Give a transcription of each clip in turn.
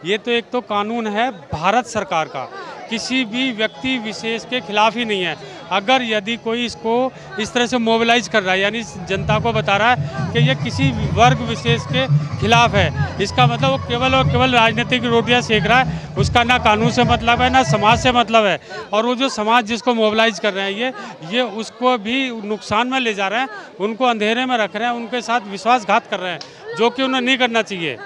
ये तो एक तो कानून है भारत सरकार का, किसी भी व्यक्ति विशेष के खिलाफ ही नहीं है। अगर यदि कोई इसको इस तरह से मोबिलाइज कर रहा है, यानी जनता को बता रहा है कि ये किसी वर्ग विशेष के खिलाफ है, इसका मतलब वो केवल और केवल राजनीतिक रोटियां सेक रहा है। उसका ना कानून से मतलब है, ना समाज से मतलब है। और वो जो समाज जिसको मोबिलाइज कर रहे हैं, ये उसको भी नुकसान में ले जा रहे हैं, उनको अंधेरे में रख रहे हैं, उनके साथ विश्वासघात कर रहे हैं, जो कि उन्हें नहीं करना चाहिए,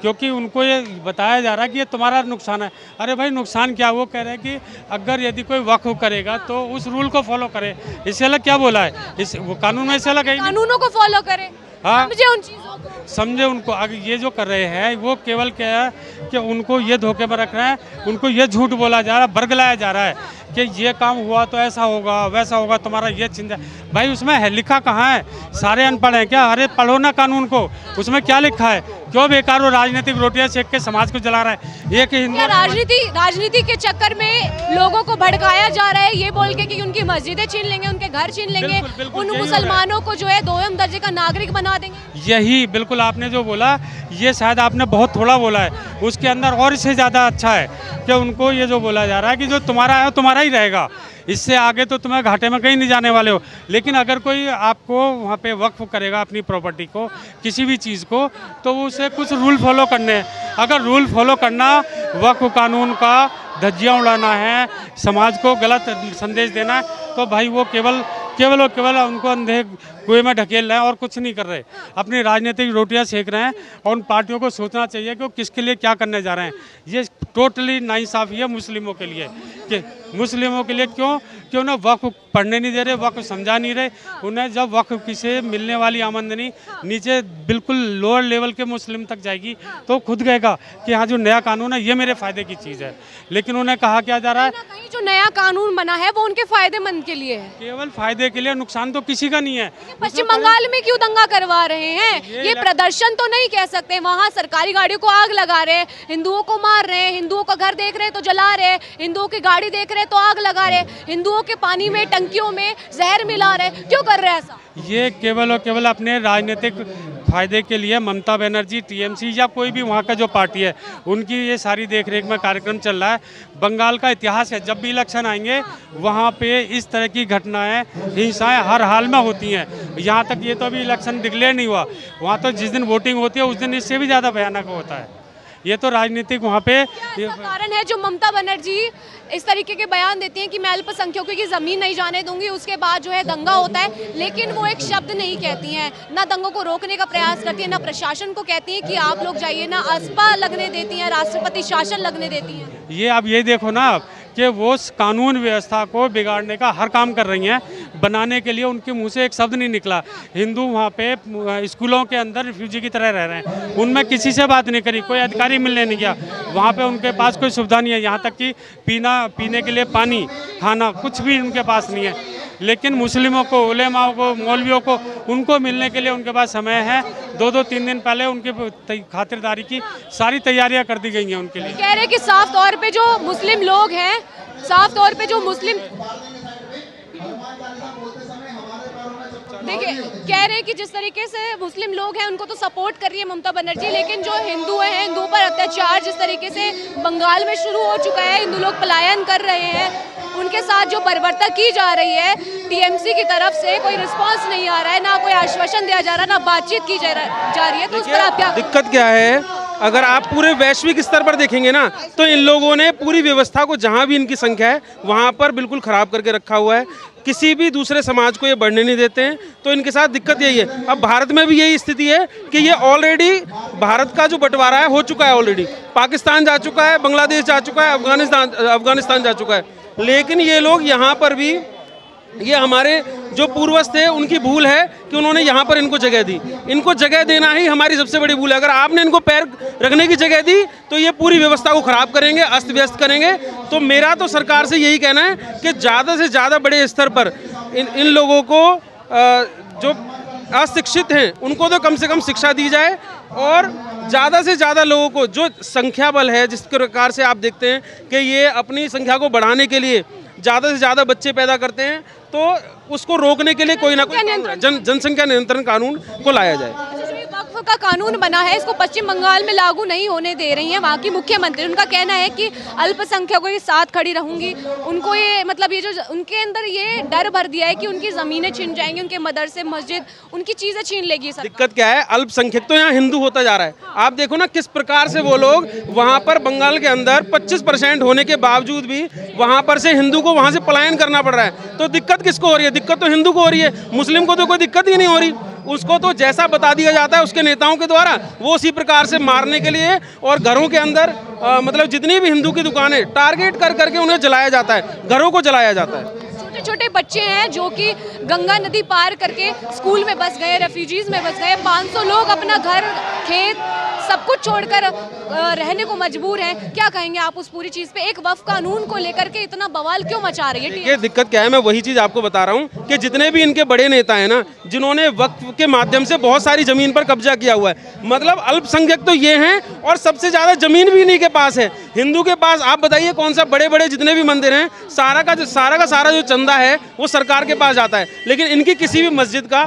क्योंकि उनको ये बताया जा रहा है कि ये तुम्हारा नुकसान है। अरे भाई नुकसान क्या, वो कह रहे हैं कि अगर यदि कोई वक्फ करेगा तो उस रूल को फॉलो करे। इससे अलग क्या बोला है, इस वो कानून में इससे अलग है, कानूनों को फॉलो करे, हाँ समझे उन चीजों को, समझे उनको। अगर ये जो कर रहे हैं वो केवल क्या है कि उनको ये धोखे में रख रहे हैं, उनको ये झूठ बोला जा रहा है, बरगलाया जा रहा है कि ये काम हुआ तो ऐसा होगा वैसा होगा, तुम्हारा ये चिंता। भाई उसमें है लिखा कहाँ है, सारे अनपढ़ हैं क्या? अरे पढ़ो ना कानून को, उसमें क्या लिखा है? क्यों बेकार वो राजनीतिक रोटियां सेक के समाज को जला रहा है? एक हिंदू राजनीति के चक्कर में लोगों को भड़काया जा रहा है, ये बोल के कि उनकी मस्जिदें छीन लेंगे, उनके घर छीन लेंगे, बिल्कुल, बिल्कुल, उन यही हो मुसलमानों को जो है दोयम दर्जे का नागरिक बना देंगे। यही बिल्कुल आपने जो बोला, ये शायद आपने बहुत थोड़ा बोला है, उसके अंदर और इससे ज़्यादा अच्छा है कि उनको ये जो बोला जा रहा है कि जो तुम्हारा है तुम्हारा ही रहेगा, इससे आगे तो तुम्हें घाटे में कहीं नहीं जाने वाले हो। लेकिन अगर कोई आपको वहाँ पे वक्फ करेगा अपनी प्रॉपर्टी को, किसी भी चीज़ को, तो उसे कुछ रूल फॉलो करने हैं। अगर रूल फॉलो करना वक्फ कानून का धज्जियाँ उड़ाना है, समाज को गलत संदेश देना है, तो भाई वो केवल और केवल उनको अंधे कुएं में ढकेल रहे हैं और कुछ नहीं कर रहे, अपनी राजनीतिक रोटियां सेक रहे हैं। और उन पार्टियों को सोचना चाहिए कि वो किसके लिए क्या करने जा रहे हैं। ये टोटली नाइंसाफ़ी है मुस्लिमों के लिए, कि मुस्लिमों के लिए क्यों ना वक्फ पढ़ने नहीं दे रहे, वक्फ समझा नहीं रहे उन्हें। जब वक्फ से मिलने वाली आमदनी नीचे बिल्कुल लोअर लेवल के मुस्लिम तक जाएगी तो खुद कहेगा कि हाँ जो नया कानून है ये मेरे फ़ायदे की चीज़ है। लेकिन उन्हें कहा क्या जा रहा है, कहीं जो नया कानून बना है वो उनके फायदेमंद के लिए है, केवल फायदे के लिए, नुकसान तो किसी का नहीं है। पश्चिम बंगाल में क्यों दंगा करवा रहे हैं? ये प्रदर्शन तो नहीं कह सकते, वहाँ सरकारी गाड़ियों को आग लगा रहे हैं, हिंदुओं को मार रहे हैं, हिंदुओं का घर देख रहे हैं तो जला रहे हैं, हिंदुओं की गाड़ी देख रहे हैं तो आग लगा रहे हैं, हिंदुओं के पानी में टंकियों में जहर मिला रहे हैं। क्यों कर रहे हैं ऐसा? ये केवल और केवल अपने राजनीतिक फायदे के लिए ममता बनर्जी, टीएमसी या कोई भी वहाँ का जो पार्टी है, उनकी ये सारी देखरेख में कार्यक्रम चल रहा है। बंगाल का इतिहास है, जब भी इलेक्शन आएंगे वहाँ पे इस तरह की घटनाएं, हिंसाएं हर हाल में होती हैं। यहाँ तक ये तो अभी इलेक्शन डिक्लेयर नहीं हुआ, वहाँ तो जिस दिन वोटिंग होती है उस दिन इससे भी ज़्यादा भयानक होता है। ये तो राजनीतिक वहाँ पे कारण है जो ममता बनर्जी इस तरीके के बयान देती हैं कि मैं अल्पसंख्यकों की ज़मीन नहीं जाने दूंगी, उसके बाद जो है दंगा होता है, लेकिन वो एक शब्द नहीं कहती हैं, ना दंगों को रोकने का प्रयास करती हैं, ना प्रशासन को कहती हैं कि आप लोग जाइए, ना अस्पा लगने देती हैं, राष्ट्रपति शासन लगने देती हैं। ये आप ये देखो ना कि वो कानून व्यवस्था को बिगाड़ने का हर काम कर रही हैं, बनाने के लिए उनके मुंह से एक शब्द नहीं निकला। हिंदू वहाँ पे स्कूलों के अंदर रिफ्यूजी की तरह रह रहे हैं, उनमें किसी से बात नहीं करी, कोई अधिकारी मिलने नहीं गया, वहाँ पे उनके पास कोई सुविधा नहीं है, यहाँ तक कि पीने के लिए पानी, खाना, कुछ भी उनके पास नहीं है। लेकिन मुस्लिमों को, उलेमाओं को, मौलवियों को, उनको मिलने के लिए उनके पास समय है। 2-3 दिन पहले उनकी खातिरदारी की सारी तैयारियां कर दी गई हैं उनके लिए। कह रहे कि साफ तौर पे जो मुस्लिम लोग हैं, साफ तौर पे जो मुस्लिम, देखिए कह रहे हैं कि जिस तरीके से मुस्लिम लोग हैं उनको तो सपोर्ट कर रही है ममता बनर्जी, लेकिन जो हिंदू हैं, हिंदुओं पर अत्याचार जिस तरीके से बंगाल में शुरू हो चुका है, हिंदू लोग पलायन कर रहे हैं, उनके साथ जो बर्बरता की जा रही है टीएमसी की तरफ से, कोई रिस्पांस नहीं आ रहा है, ना कोई आश्वासन दिया जा रहा है, ना बातचीत की जा रही है, तो उस पर आप क्या? दिक्कत क्या है, अगर आप पूरे वैश्विक स्तर पर देखेंगे ना, तो इन लोगों ने पूरी व्यवस्था को, जहाँ भी इनकी संख्या है वहाँ पर बिल्कुल ख़राब करके रखा हुआ है। किसी भी दूसरे समाज को ये बढ़ने नहीं देते हैं, तो इनके साथ दिक्कत यही है। अब भारत में भी यही स्थिति है कि ये ऑलरेडी भारत का जो बंटवारा है हो चुका है, ऑलरेडी पाकिस्तान जा चुका है, बांग्लादेश जा चुका है, अफगानिस्तान जा चुका है। लेकिन ये लोग यहाँ पर भी, ये हमारे जो पूर्वज थे उनकी भूल है कि उन्होंने यहाँ पर इनको जगह दी। इनको जगह देना ही हमारी सबसे बड़ी भूल है। अगर आपने इनको पैर रखने की जगह दी तो ये पूरी व्यवस्था को ख़राब करेंगे, अस्त व्यस्त करेंगे। तो मेरा तो सरकार से यही कहना है कि ज़्यादा से ज़्यादा बड़े स्तर पर इन लोगों को, जो अशिक्षित हैं उनको तो कम से कम शिक्षा दी जाए, और ज़्यादा से ज़्यादा लोगों को, जो संख्या बल है जिस प्रकार से आप देखते हैं कि ये अपनी संख्या को बढ़ाने के लिए ज़्यादा से ज़्यादा बच्चे पैदा करते हैं, तो उसको रोकने के लिए कोई ना कोई जनसंख्या नियंत्रण कानून को लाया जाए। वक्फ वक्फ का कानून बना है, इसको पश्चिम बंगाल में लागू नहीं होने दे रही हैं वहाँ की मुख्यमंत्री। उनका कहना है कि अल्पसंख्यकों के साथ खड़ी रहूंगी। उनको ये मतलब ये जो उनके अंदर ये डर भर दिया है कि उनकी ज़मीनें छीन जाएंगी, उनके मदरसे मस्जिद उनकी चीज़ें छीन लेगी सरकार। दिक्कत क्या है, अल्पसंख्यक तो यहाँ हिंदू होता जा रहा है। आप देखो ना किस प्रकार से वो लोग वहाँ पर बंगाल के अंदर 25% होने के बावजूद भी वहाँ पर से हिंदू को वहाँ से पलायन करना पड़ रहा है। तो दिक्कत किसको हो रही है? दिक्कत तो हिंदू को हो रही है, मुस्लिम को तो कोई दिक्कत ही नहीं हो रही। उसको तो जैसा बता दिया जाता है उसके नेताओं के द्वारा, वो उसी प्रकार से मारने के लिए और घरों के अंदर मतलब जितनी भी हिंदू की दुकानें टारगेट कर करके उन्हें जलाया जाता है, घरों को जलाया जाता है। छोटे छोटे बच्चे हैं जो कि गंगा नदी पार करके स्कूल में बस गए, रेफ्यूजीज में बस गए। 500 लोग अपना घर खेत सब कुछ छोड़कर रहने को मजबूर हैं। क्या कहेंगे आप उस पूरी चीज़ पे? एक वक्फ कानून को लेकर के इतना बवाल क्यों मचा रही है? ये दिक्कत क्या है, मैं वही चीज़ आपको बता रहा हूँ कि जितने भी इनके बड़े नेता हैं ना, जिन्होंने वक्फ के माध्यम से बहुत सारी जमीन पर कब्जा किया हुआ है, मतलब अल्पसंख्यक तो ये हैं और सबसे ज़्यादा जमीन भी इन्हीं के पास है। हिंदू के पास आप बताइए कौन सा बड़े बड़े जितने भी मंदिर हैं, सारा का सारा जो चंदा है वो सरकार के पास जाता है। लेकिन इनकी किसी भी मस्जिद का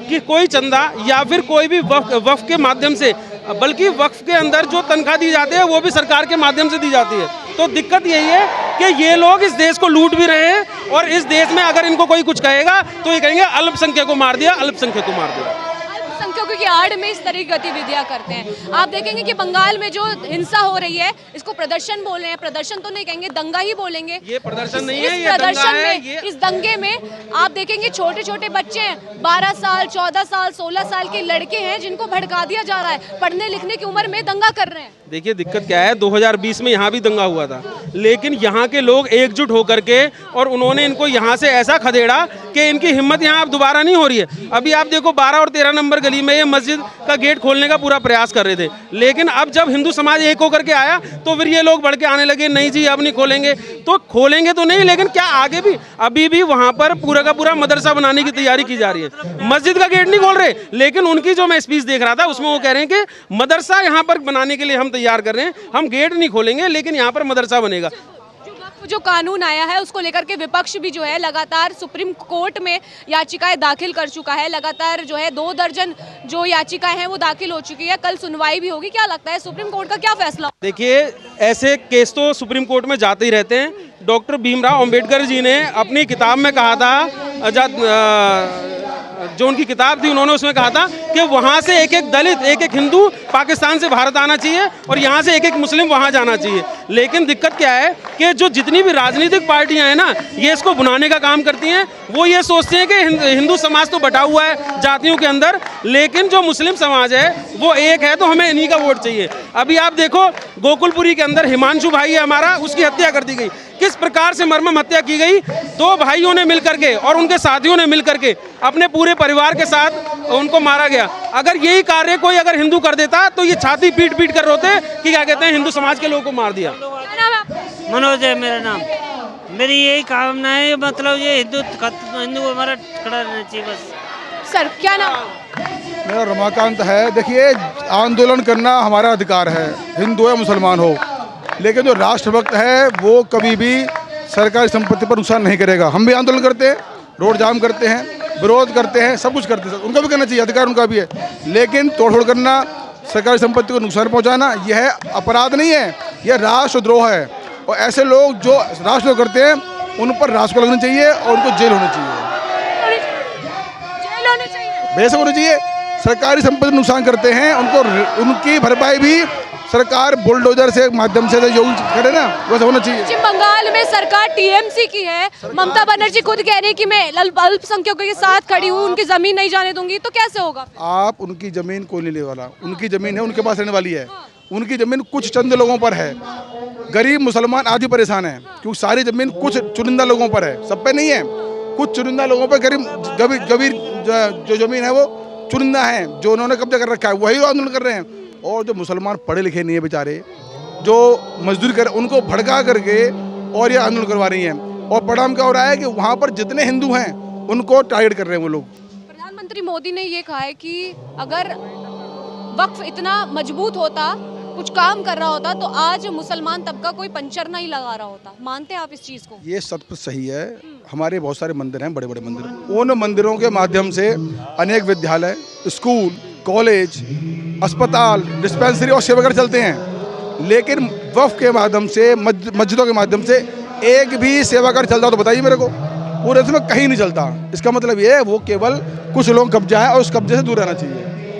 कि कोई चंदा या फिर कोई भी वक्फ के माध्यम से, बल्कि वक्फ के अंदर जो तनख्वाह दी जाती है वो भी सरकार के माध्यम से दी जाती है। तो दिक्कत यही है कि ये लोग इस देश को लूट भी रहे हैं और इस देश में अगर इनको कोई कुछ कहेगा तो ये कहेंगे अल्पसंख्यक को मार दिया, अल्पसंख्यक को मार दिया। अल्पसंख्यकों की आड़ में इस तरह की गतिविधियां करते हैं। आप देखेंगे कि बंगाल में जो हिंसा हो रही है इसको प्रदर्शन बोल रहे हैं, प्रदर्शन तो नहीं कहेंगे, दंगा ही बोलेंगे। ये प्रदर्शन नहीं है, ये प्रदर्शन में इस दंगे में आप देखेंगे छोटे छोटे बच्चे हैं, 12 साल 14 साल 16 साल के लड़के हैं जिनको भड़का दिया जा रहा है, पढ़ने लिखने की उम्र में दंगा कर रहे हैं। देखिए दिक्कत क्या है, 2020 में यहाँ भी दंगा हुआ था, लेकिन यहाँ के लोग एकजुट होकर के और उन्होंने इनको यहाँ से ऐसा खदेड़ा कि इनकी हिम्मत यहाँ अब दोबारा नहीं हो रही है। अभी आप देखो 12 और 13 नंबर गली में ये मस्जिद का गेट खोलने का पूरा प्रयास कर रहे थे, लेकिन अब जब हिंदू समाज एक होकर के आया तो फिर ये लोग बढ़ के आने लगे, नहीं जी अब नहीं खोलेंगे। तो खोलेंगे तो नहीं, लेकिन क्या आगे भी अभी भी वहाँ पर पूरा का पूरा मदरसा बनाने की तैयारी की जा रही है। मस्जिद का गेट नहीं खोल रहे, लेकिन उनकी जो मैं स्पीच देख रहा था उसमें वो कह रहे हैं कि मदरसा यहाँ पर बनाने के लिए हम तैयार कर रहे हैं, हम गेट नहीं खोलेंगे लेकिन यहाँ पर मदरसा बनेगा। जो कानून आया है उसको लेकर के विपक्ष भी जो है लगातार सुप्रीम कोर्ट में याचिकाएं दाखिल कर चुका है। लगातार जो है 2 दर्जन जो याचिकाएं हैं वो दाखिल हो चुकी है। कल सुनवाई भी होगी। क्या लगता है सुप्रीम कोर्ट का क्या फैसला? देखिए ऐसे केस तो सुप्रीम कोर्ट में जाते ही रहते हैं। डॉक्टर भीमराव अंबेडकर जी ने अपनी किताब में कहा था, जो उनकी किताब थी उन्होंने उसमें कहा था कि वहाँ से एक एक दलित एक एक हिंदू पाकिस्तान से भारत आना चाहिए और यहाँ से एक एक मुस्लिम वहाँ जाना चाहिए। लेकिन दिक्कत क्या है कि जो जितनी भी राजनीतिक पार्टियां हैं ना, ये इसको बुनाने का काम करती हैं। वो ये सोचते हैं कि हिंदू समाज तो बटा हुआ है जातियों के अंदर, लेकिन जो मुस्लिम समाज है वो एक है, तो हमें इन्हीं का वोट चाहिए। अभी आप देखो गोकुलपुरी के अंदर हिमांशु भाई है हमारा, उसकी हत्या कर दी गई। किस प्रकार से मर्मम हत्या की गई, 2 भाइयों ने मिलकर के और उनके साथियों ने मिलकर के अपने पूरे परिवार के साथ उनको मारा गया। अगर यही कार्य कोई अगर हिंदू कर देता तो ये छाती पीट पीट कर रोते कि क्या कहते हैं हिंदू समाज के लोगों को मार दिया। मनोज है मेरा नाम। मेरी यही कामना है, मतलब ये हिंदू को हमारा खड़ा रहना चाहिए बस। सर क्या नाम? मेरा रमाकांत है। देखिए आंदोलन करना हमारा अधिकार है, हिंदू या मुसलमान हो, लेकिन जो राष्ट्रभक्त है वो कभी भी सरकारी संपत्ति पर नुकसान नहीं करेगा। हम भी आंदोलन करते हैं, रोड जाम करते हैं, विरोध करते हैं, सब कुछ करते हैं, उनका भी करना चाहिए, अधिकार उनका भी है। लेकिन तोड़फोड़ करना, सरकारी संपत्ति को नुकसान पहुंचाना, यह अपराध नहीं है, यह राष्ट्रद्रोह है। और ऐसे लोग जो राष्ट्रद्रोह करते हैं उन पर राष्ट्र को लगना चाहिए और उनको जेल होनी चाहिए, जेल होनी चाहिए, बेशक होनी चाहिए। सरकारी संपत्ति को नुकसान करते हैं उनको उनकी भरपाई भी सरकार बुलडोजर से माध्यम से जो करे ना वैसे होना चाहिए। पश्चिम बंगाल में सरकार टीएमसी की है। ममता बनर्जी खुद कह रही है कि मैं अल्पसंख्यकों के साथ खड़ी हूँ, उनकी जमीन नहीं जाने दूंगी। तो कैसे होगा? आप उनकी जमीन कोई नहीं लेने वाला, उनकी जमीन है, उनके पास रहने वाली है। उनकी जमीन कुछ चंद लोगों पर है, गरीब मुसलमान आदि परेशान है, क्योंकि सारी जमीन कुछ चुनिंदा लोगों पर है, सब पे नहीं है। कुछ चुनिंदा लोगों पर गरीब जो जमीन है वो चुनिंदा है, जो उन्होंने कब्जा कर रखा है, वही आंदोलन कर रहे हैं। और जो मुसलमान पढ़े लिखे नहीं है बेचारे, जो मजदूरी कर, उनको भड़का करके और ये आंदोलन करवा रही हैं। और परिणाम क्या हो रहा है कि वहाँ पर जितने हिंदू हैं उनको टारगेट कर रहे हैं वो लोग। प्रधानमंत्री मोदी ने ये कहा है कि अगर वक्फ इतना मजबूत होता, कुछ काम कर रहा होता, तो आज मुसलमान तबका कोई पंचर नहीं लगा रहा होता। मानते हैं आप इस चीज़ को? ये सत्य सही है। हमारे बहुत सारे मंदिर हैं, बड़े बड़े मंदिर, उन मंदिरों के माध्यम से अनेक विद्यालय, स्कूल, कॉलेज, अस्पताल, डिस्पेंसरी और सेवाघर चलते हैं, लेकिन वक्फ के माध्यम से, मस्जिदों के माध्यम से एक भी सेवाघर चलता तो बताइए मेरे को। पूरे देश में कहीं नहीं चलता। इसका मतलब ये है वो केवल कुछ लोग कब्जा है और उस कब्जे से दूर रहना चाहिए।